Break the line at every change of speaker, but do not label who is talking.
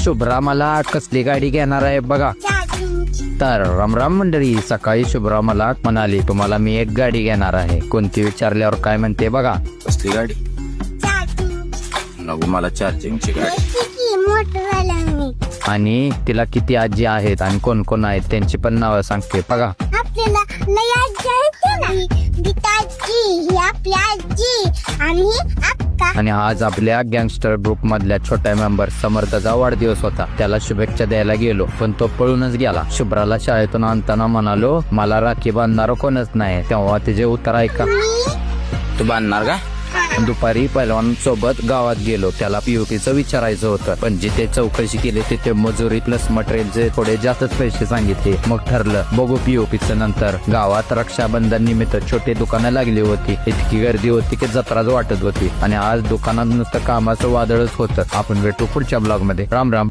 शुभ्रा मला कसली गाडी घेणार आहे बघा. तर रामराम मंडळी, सकाळी शुभ्रा मला म्हणाली तुम्हाला मी एक गाडी घेणार आहे. कोणती विचारल्यावर काय म्हणते बघा.
कसली गाडी? नको मला चार्जिंगची गाडी.
आणि तिला किती आजी आहेत आणि कोण कोण आहेत त्यांची पण नावं सांगते बघा.
आपल्याला लय आजी आहेत ना, गीताजी, ही आपली आजी आणि ही अक्का.
आणि आज आपल्या गँगस्टर ग्रुप मधल्या छोट्या मेंबर समर्थचा वाढदिवस होता. त्याला शुभेच्छा द्यायला गेलो पण तो पळूनच गेला. शुभ्राला शाळेतून आणताना म्हणालो मला राखी बांधणार कोणच नाही. तेव्हा तिचे उत्तर ऐका.
तू बांधणार का?
दुपारी पहिलवान गावात गेलो. त्याला पीओपीचं विचारायचं होतं पण जिथे चौकशी केली तिथे मजुरी प्लस मटेरियलचे थोडे जास्तच पैसे सांगितले. मग ठरलं बघू पीओपीचं नंतर. गावात रक्षाबंधन निमित्त छोटी दुकानं लागली होती. इतकी गर्दी होती की जत्राच वाटत होती. आणि आज दुकानात नुसतं कामाचं वादळच होतं. आपण भेटू पुढच्या ब्लॉग मध्ये. राम राम.